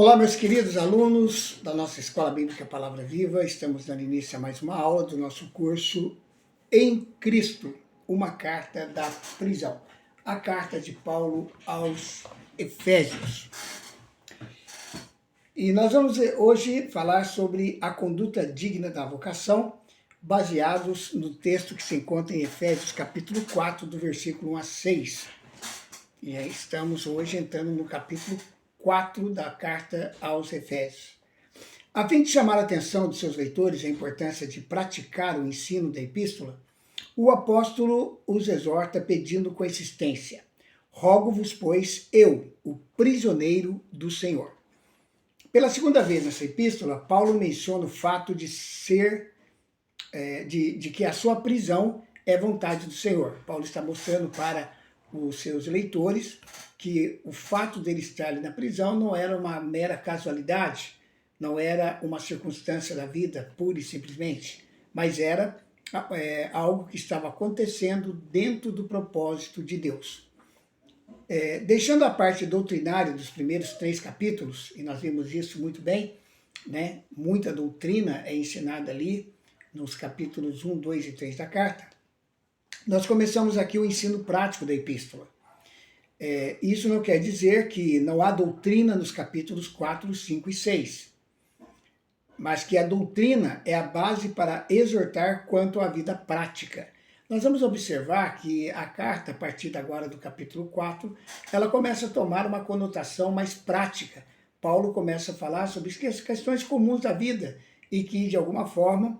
Olá, meus queridos alunos da nossa Escola Bíblica Palavra Viva. Estamos dando início a mais uma aula do nosso curso Em Cristo, uma carta da prisão. A carta de Paulo aos Efésios. E nós vamos hoje falar sobre a conduta digna da vocação, baseados no texto que se encontra em Efésios capítulo 4, do versículo 1 a 6. E aí estamos hoje entrando no capítulo 4 da carta aos Efésios. A fim de chamar a atenção de seus leitores a importância de praticar o ensino da epístola, o apóstolo os exorta pedindo com insistência: rogo-vos, pois, eu, o prisioneiro do Senhor. Pela segunda vez nessa epístola, Paulo menciona o fato de que a sua prisão é vontade do Senhor. Paulo está mostrando para os seus leitores que o fato dele estar ali na prisão não era uma mera casualidade, não era uma circunstância da vida, pura e simplesmente, mas era algo que estava acontecendo dentro do propósito de Deus. Deixando a parte doutrinária dos primeiros 3 capítulos, e nós vimos isso muito bem, né? Muita doutrina é ensinada ali nos capítulos 1, 2 e 3 da carta. Nós começamos aqui o ensino prático da epístola. Isso não quer dizer que não há doutrina nos capítulos 4, 5 e 6, mas que a doutrina é a base para exortar quanto à vida prática. Nós vamos observar que a carta, a partir agora do capítulo 4, ela começa a tomar uma conotação mais prática. Paulo começa a falar sobre as questões comuns da vida e que, de alguma forma,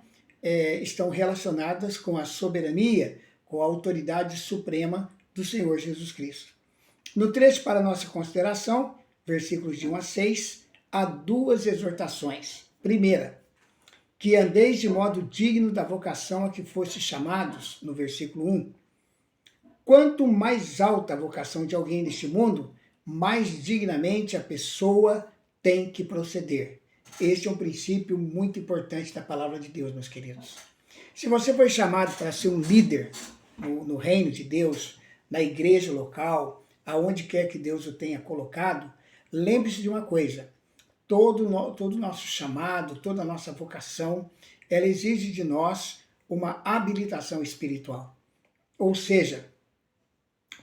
estão relacionadas com a soberania, com a autoridade suprema do Senhor Jesus Cristo. No trecho para nossa consideração, versículos de 1 a 6, há 2 exortações. Primeira, que andeis de modo digno da vocação a que foste chamados, no versículo 1. Quanto mais alta a vocação de alguém neste mundo, mais dignamente a pessoa tem que proceder. Este é um princípio muito importante da palavra de Deus, meus queridos. Se você foi chamado para ser um líder no reino de Deus, na igreja local, aonde quer que Deus o tenha colocado, lembre-se de uma coisa: todo o nosso chamado, toda a nossa vocação, ela exige de nós uma habilitação espiritual. Ou seja,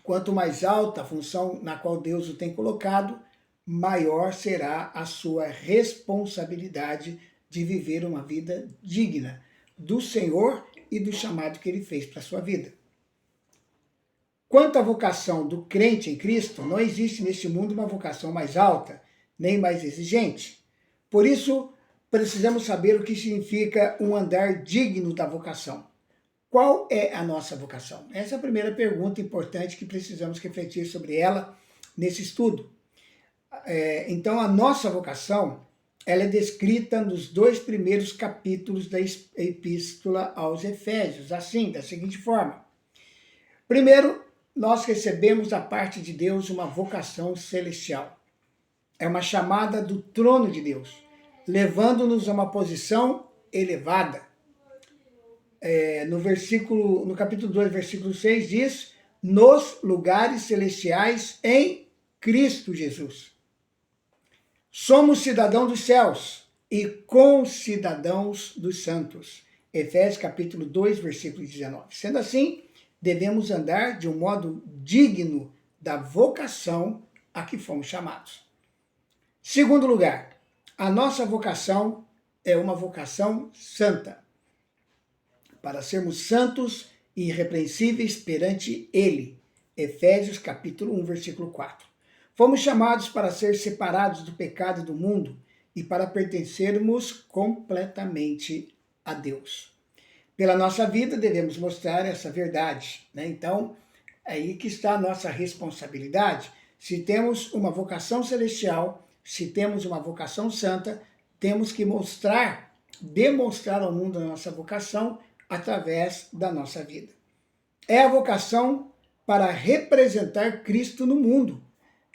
quanto mais alta a função na qual Deus o tem colocado, maior será a sua responsabilidade de viver uma vida digna do Senhor e do chamado que Ele fez para a sua vida. Quanto à vocação do crente em Cristo, não existe neste mundo uma vocação mais alta, nem mais exigente. Por isso, precisamos saber o que significa um andar digno da vocação. Qual é a nossa vocação? Essa é a primeira pergunta importante que precisamos refletir sobre ela nesse estudo. Então, a nossa vocação, ela é descrita nos 2 primeiros capítulos da Epístola aos Efésios, assim, da seguinte forma. Primeiro, nós recebemos da parte de Deus uma vocação celestial. É uma chamada do trono de Deus, levando-nos a uma posição elevada. No capítulo 2, versículo 6, diz: nos lugares celestiais em Cristo Jesus. Somos cidadãos dos céus e concidadãos dos santos. Efésios capítulo 2, versículo 19. Sendo assim, devemos andar de um modo digno da vocação a que fomos chamados. Segundo lugar, a nossa vocação é uma vocação santa, para sermos santos e irrepreensíveis perante Ele. Efésios capítulo 1, versículo 4. Fomos chamados para ser separados do pecado do mundo e para pertencermos completamente a Deus. Pela nossa vida devemos mostrar essa verdade, né? Então, é aí que está a nossa responsabilidade. Se temos uma vocação celestial, se temos uma vocação santa, temos que demonstrar ao mundo a nossa vocação através da nossa vida. É a vocação para representar Cristo no mundo.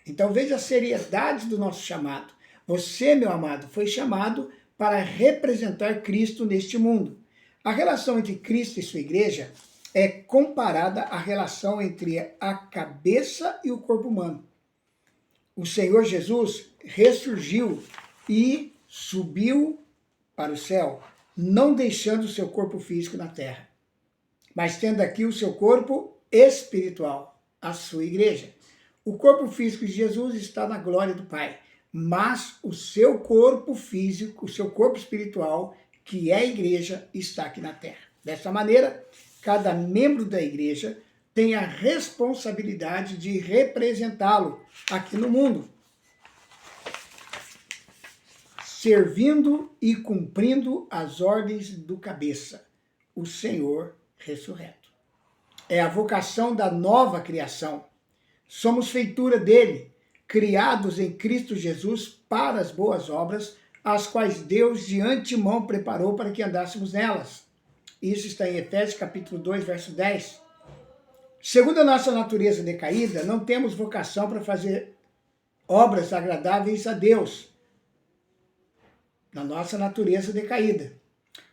Então veja a seriedade do nosso chamado. Você, meu amado, foi chamado para representar Cristo neste mundo. A relação entre Cristo e sua igreja é comparada à relação entre a cabeça e o corpo humano. o Senhor Jesus ressurgiu e subiu para o céu, não deixando o seu corpo físico na terra, mas tendo aqui o seu corpo espiritual, a sua igreja. O corpo físico de Jesus está na glória do Pai, mas o seu corpo físico, o seu corpo espiritual, que é a igreja, está aqui na terra. Dessa maneira, cada membro da igreja tem a responsabilidade de representá-lo aqui no mundo, servindo e cumprindo as ordens do cabeça, o Senhor ressurreto. É a vocação da nova criação. Somos feitura dele, criados em Cristo Jesus para as boas obras, as quais Deus de antemão preparou para que andássemos nelas. Isso está em Efésios capítulo 2, verso 10. Segundo a nossa natureza decaída, não temos vocação para fazer obras agradáveis a Deus, na nossa natureza decaída.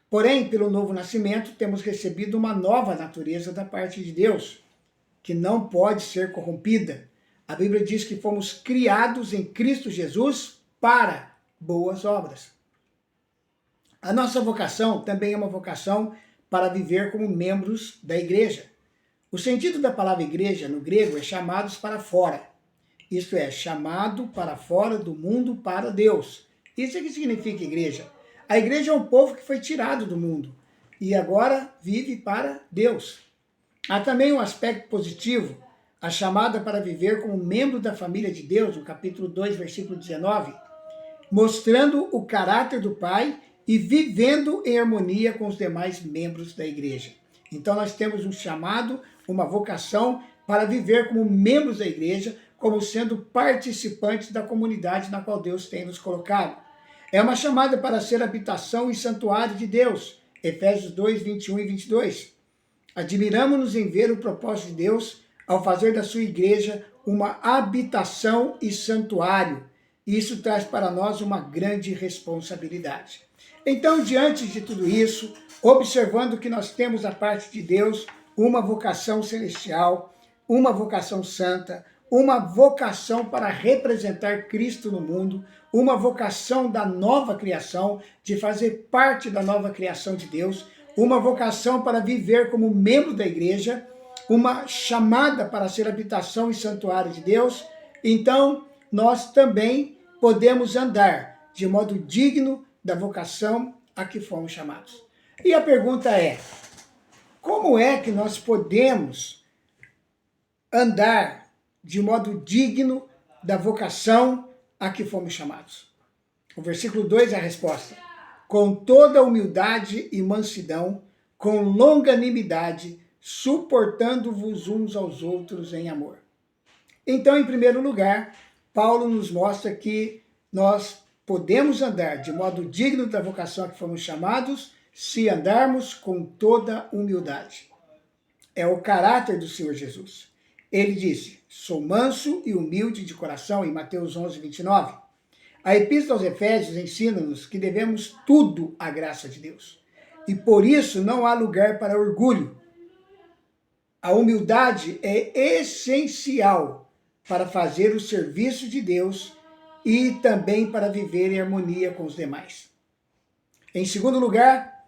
Porém, pelo novo nascimento, temos recebido uma nova natureza da parte de Deus, que não pode ser corrompida. A Bíblia diz que fomos criados em Cristo Jesus para boas obras. A nossa vocação também é uma vocação para viver como membros da igreja. O sentido da palavra igreja no grego é chamados para fora. Isto é, chamado para fora do mundo para Deus. Isso é que significa igreja. A igreja é um povo que foi tirado do mundo e agora vive para Deus. Há também um aspecto positivo, a chamada para viver como membro da família de Deus, no capítulo 2, versículo 19, mostrando o caráter do Pai e vivendo em harmonia com os demais membros da igreja. Então nós temos um chamado, uma vocação para viver como membros da igreja, como sendo participantes da comunidade na qual Deus tem nos colocado. É uma chamada para ser habitação e santuário de Deus. Efésios 2, 21 e 22. Admiramos-nos em ver o propósito de Deus ao fazer da sua igreja uma habitação e santuário. Isso traz para nós uma grande responsabilidade. Então, diante de tudo isso, observando que nós temos da parte de Deus uma vocação celestial, uma vocação santa, uma vocação para representar Cristo no mundo, uma vocação da nova criação, de fazer parte da nova criação de Deus, uma vocação para viver como membro da igreja, uma chamada para ser habitação e santuário de Deus, então nós também podemos andar de modo digno da vocação a que fomos chamados. E a pergunta é, como é que nós podemos andar de modo digno da vocação a que fomos chamados? O versículo 2 é a resposta. Com toda humildade e mansidão, com longanimidade, suportando-vos uns aos outros em amor. Então, em primeiro lugar, Paulo nos mostra que nós podemos andar de modo digno da vocação a que fomos chamados se andarmos com toda humildade. É o caráter do Senhor Jesus. Ele disse, sou manso e humilde de coração, em Mateus 11, 29. A Epístola aos Efésios ensina-nos que devemos tudo à graça de Deus. E por isso não há lugar para orgulho. A humildade é essencial para fazer o serviço de Deus e também para viver em harmonia com os demais. Em segundo lugar,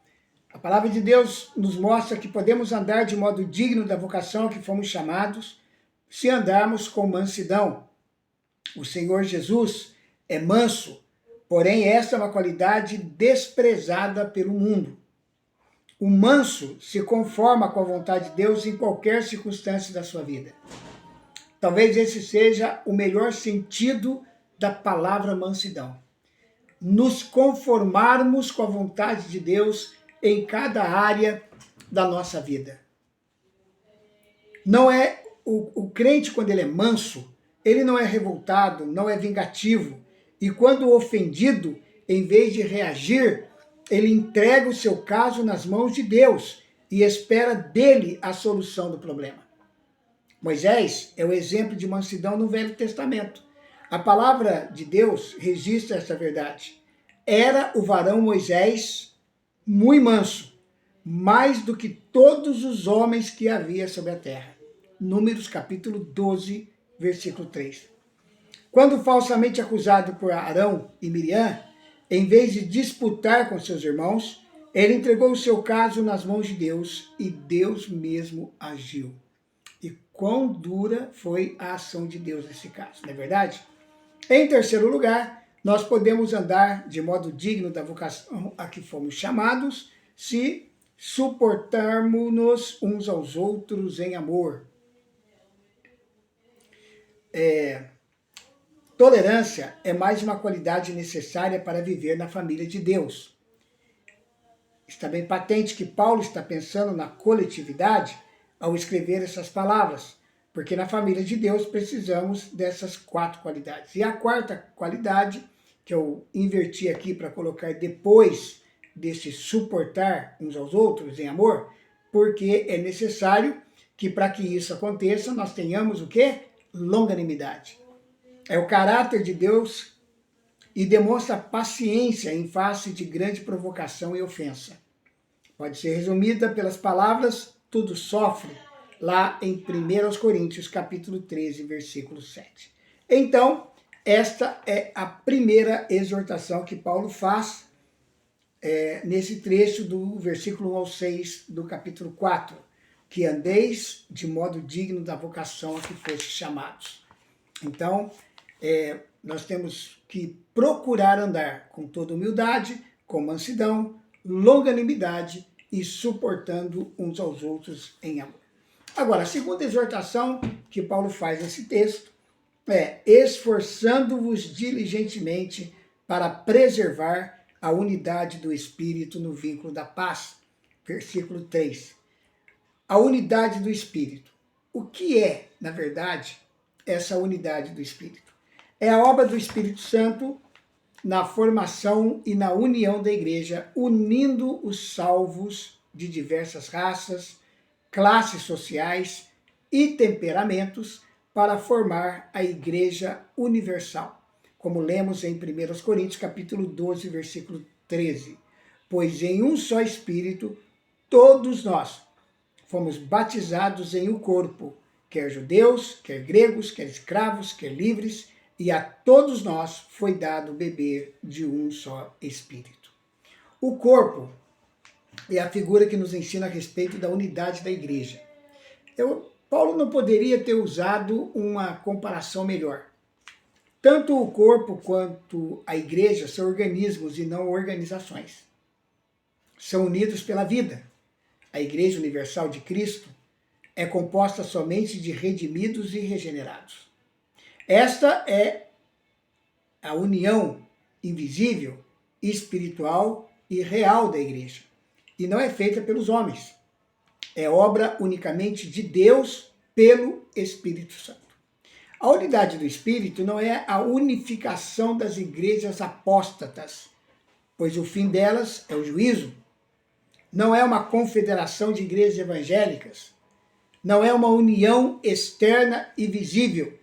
a palavra de Deus nos mostra que podemos andar de modo digno da vocação a que fomos chamados, se andarmos com mansidão. O Senhor Jesus é manso, porém esta é uma qualidade desprezada pelo mundo. O manso se conforma com a vontade de Deus em qualquer circunstância da sua vida. Talvez esse seja o melhor sentido da palavra mansidão. Nos conformarmos com a vontade de Deus em cada área da nossa vida. Não é o crente, quando ele é manso, ele não é revoltado, não é vingativo. E quando ofendido, em vez de reagir, ele entrega o seu caso nas mãos de Deus e espera dele a solução do problema. Moisés é o exemplo de mansidão no Velho Testamento. A palavra de Deus registra essa verdade. Era o varão Moisés muito manso, mais do que todos os homens que havia sobre a terra. Números capítulo 12, versículo 3. Quando falsamente acusado por Arão e Miriam, em vez de disputar com seus irmãos, ele entregou o seu caso nas mãos de Deus e Deus mesmo agiu. E quão dura foi a ação de Deus nesse caso, não é verdade? Em terceiro lugar, nós podemos andar de modo digno da vocação a que fomos chamados, se suportarmos-nos uns aos outros em amor. Tolerância é mais uma qualidade necessária para viver na família de Deus. Está bem patente que Paulo está pensando na coletividade ao escrever essas palavras, porque na família de Deus precisamos dessas 4 qualidades. E a quarta qualidade, que eu inverti aqui para colocar depois desse suportar uns aos outros em amor, porque é necessário que para que isso aconteça nós tenhamos o quê? Longanimidade. É o caráter de Deus e demonstra paciência em face de grande provocação e ofensa. Pode ser resumida pelas palavras tudo sofre, lá em 1 Coríntios, capítulo 13, versículo 7. Então, esta é a primeira exortação que Paulo faz nesse trecho do versículo 1 ao 6 do capítulo 4, que andeis de modo digno da vocação a que foste chamados. Então, nós temos que procurar andar com toda humildade, com mansidão, longanimidade e suportando uns aos outros em amor. Agora, a segunda exortação que Paulo faz nesse texto é esforçando-vos diligentemente para preservar a unidade do Espírito no vínculo da paz. Versículo 3. A unidade do Espírito. O que é, na verdade, essa unidade do Espírito? É a obra do Espírito Santo na formação e na união da igreja, unindo os salvos de diversas raças, classes sociais e temperamentos para formar a igreja universal, como lemos em 1 Coríntios capítulo 12, versículo 13. Pois em um só Espírito, todos nós fomos batizados em um corpo, quer judeus, quer gregos, quer escravos, quer livres, e a todos nós foi dado beber de um só Espírito. O corpo é a figura que nos ensina a respeito da unidade da igreja. Paulo não poderia ter usado uma comparação melhor. Tanto o corpo quanto a igreja são organismos e não organizações. São unidos pela vida. A Igreja Universal de Cristo é composta somente de redimidos e regenerados. Esta é a união invisível, espiritual e real da igreja. E não é feita pelos homens. É obra unicamente de Deus pelo Espírito Santo. A unidade do Espírito não é a unificação das igrejas apóstatas, pois o fim delas é o juízo. Não é uma confederação de igrejas evangélicas. Não é uma união externa e visível,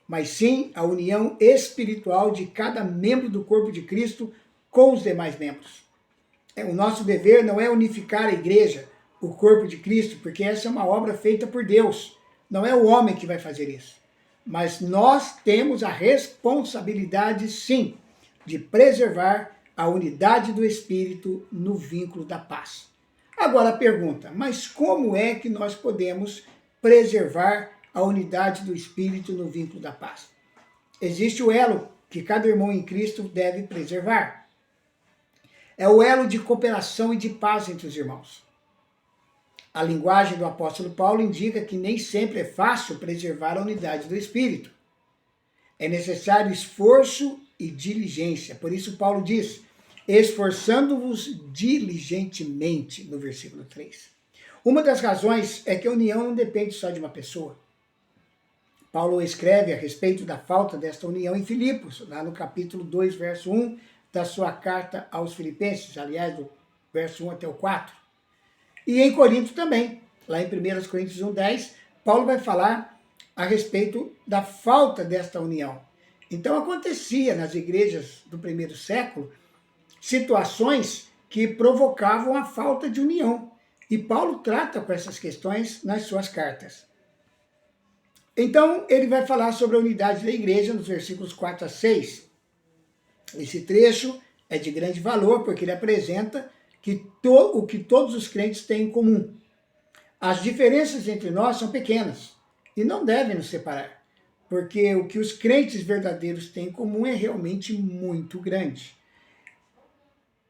mas sim a união espiritual de cada membro do corpo de Cristo com os demais membros. O nosso dever não é unificar a igreja, o corpo de Cristo, porque essa é uma obra feita por Deus. Não é o homem que vai fazer isso. Mas nós temos a responsabilidade, sim, de preservar a unidade do Espírito no vínculo da paz. Agora a pergunta, mas como é que nós podemos preservar a unidade do Espírito no vínculo da paz? Existe o elo que cada irmão em Cristo deve preservar. É o elo de cooperação e de paz entre os irmãos. A linguagem do apóstolo Paulo indica que nem sempre é fácil preservar a unidade do Espírito. É necessário esforço e diligência. Por isso Paulo diz, esforçando-vos diligentemente, no versículo 3. Uma das razões é que a união não depende só de uma pessoa. Paulo escreve a respeito da falta desta união em Filipos, lá no capítulo 2, verso 1 da sua carta aos Filipenses, aliás, do verso 1 até o 4. E em Corinto também, lá em 1 Coríntios 1:10, Paulo vai falar a respeito da falta desta união. Então acontecia nas igrejas do primeiro século situações que provocavam a falta de união. E Paulo trata com essas questões nas suas cartas. Então, ele vai falar sobre a unidade da igreja nos versículos 4 a 6. Esse trecho é de grande valor porque ele apresenta o que todos os crentes têm em comum. As diferenças entre nós são pequenas e não devem nos separar, porque o que os crentes verdadeiros têm em comum é realmente muito grande.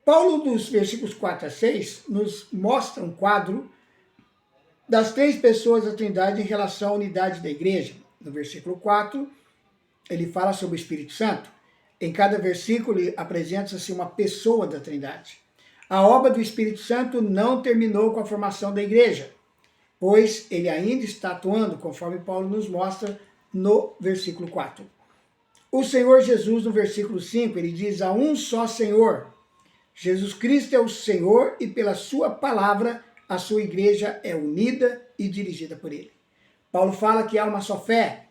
Paulo, dos versículos 4 a 6, nos mostra um quadro das três pessoas da Trindade em relação à unidade da igreja. No versículo 4, ele fala sobre o Espírito Santo. Em cada versículo apresenta-se uma pessoa da Trindade. A obra do Espírito Santo não terminou com a formação da igreja, pois ele ainda está atuando, conforme Paulo nos mostra no versículo 4. O Senhor Jesus, no versículo 5, ele diz: há um só Senhor. Jesus Cristo é o Senhor e pela sua palavra a sua igreja é unida e dirigida por ele. Paulo fala que há uma só fé,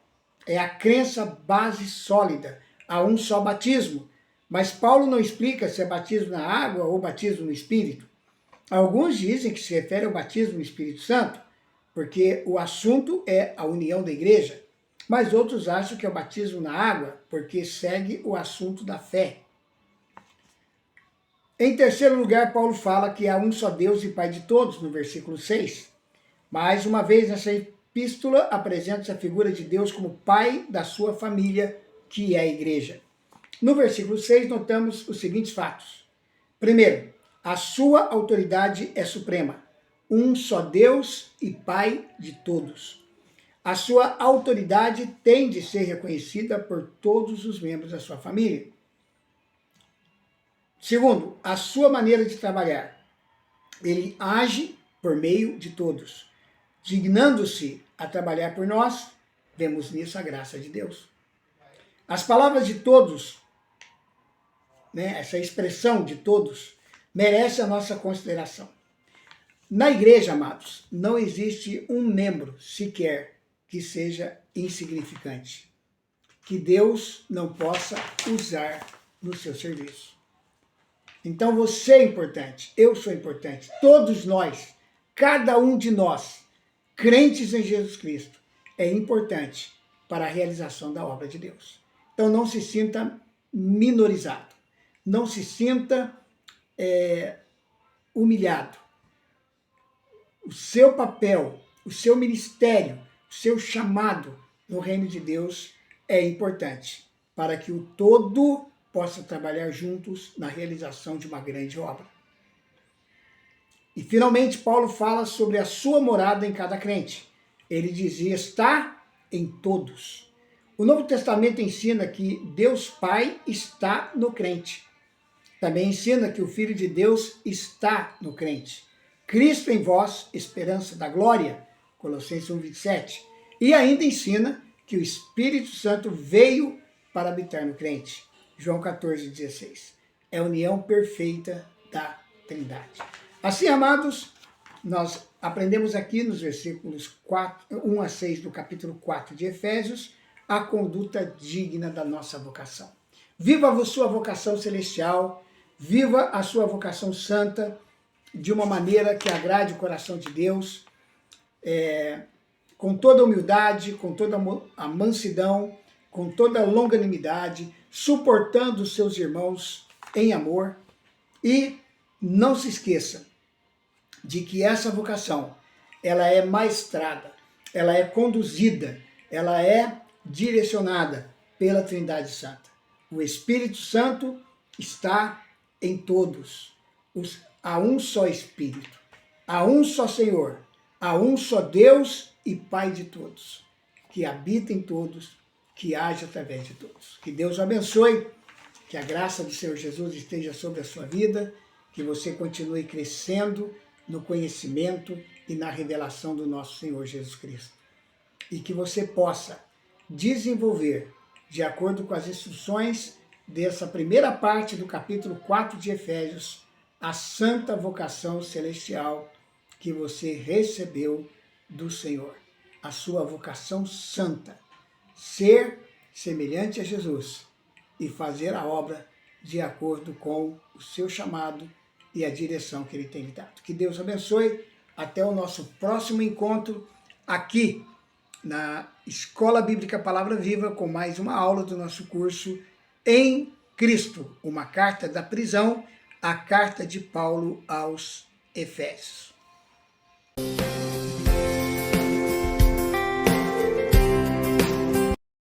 é a crença base sólida, há um só batismo. Mas Paulo não explica se é batismo na água ou batismo no Espírito. Alguns dizem que se refere ao batismo no Espírito Santo, porque o assunto é a união da igreja. Mas outros acham que é o batismo na água, porque segue o assunto da fé. Em terceiro lugar, Paulo fala que há um só Deus e Pai de todos, no versículo 6. Mais uma vez, nessa epístola, apresenta-se a figura de Deus como Pai da sua família, que é a igreja. No versículo 6, notamos os seguintes fatos. Primeiro, a sua autoridade é suprema. Um só Deus e Pai de todos. A sua autoridade tem de ser reconhecida por todos os membros da sua família. Segundo, a sua maneira de trabalhar. Ele age por meio de todos. Dignando-se a trabalhar por nós, vemos nisso a graça de Deus. As palavras de todos, essa expressão de todos, merece a nossa consideração. Na igreja, amados, não existe um membro sequer que seja insignificante, que Deus não possa usar no seu serviço. Então você é importante, eu sou importante, todos nós, cada um de nós, crentes em Jesus Cristo, é importante para a realização da obra de Deus. Então não se sinta minorizado, não se sinta humilhado. O seu papel, o seu ministério, o seu chamado no reino de Deus é importante para que o todo possa trabalhar juntos na realização de uma grande obra. E finalmente Paulo fala sobre a sua morada em cada crente. Ele dizia: está em todos. O Novo Testamento ensina que Deus Pai está no crente. Também ensina que o Filho de Deus está no crente. Cristo em vós, esperança da glória, Colossenses 1:27. E ainda ensina que o Espírito Santo veio para habitar no crente, João 14:16. É a união perfeita da Trindade. Assim, amados, nós aprendemos aqui nos versículos 1 a 6 do capítulo 4 de Efésios, a conduta digna da nossa vocação. Viva a sua vocação celestial, viva a sua vocação santa, de uma maneira que agrade o coração de Deus, com toda a humildade, com toda a mansidão, com toda a longanimidade, suportando os seus irmãos em amor. E não se esqueça de que essa vocação, ela é maestrada, ela é conduzida, ela é direcionada pela Trindade Santa. O Espírito Santo está em todos. Há um só Espírito, há um só Senhor, há um só Deus e Pai de todos, que habita em todos, que age através de todos. Que Deus o abençoe, que a graça do Senhor Jesus esteja sobre a sua vida, que você continue crescendo no conhecimento e na revelação do nosso Senhor Jesus Cristo. E que você possa desenvolver, de acordo com as instruções dessa primeira parte do capítulo 4 de Efésios, a santa vocação celestial que você recebeu do Senhor. A sua vocação santa. Ser semelhante a Jesus e fazer a obra de acordo com o seu chamado e a direção que Ele tem lhe dado. Que Deus abençoe. Até o nosso próximo encontro aqui na Escola Bíblica Palavra Viva com mais uma aula do nosso curso Em Cristo, uma carta da prisão, a carta de Paulo aos Efésios.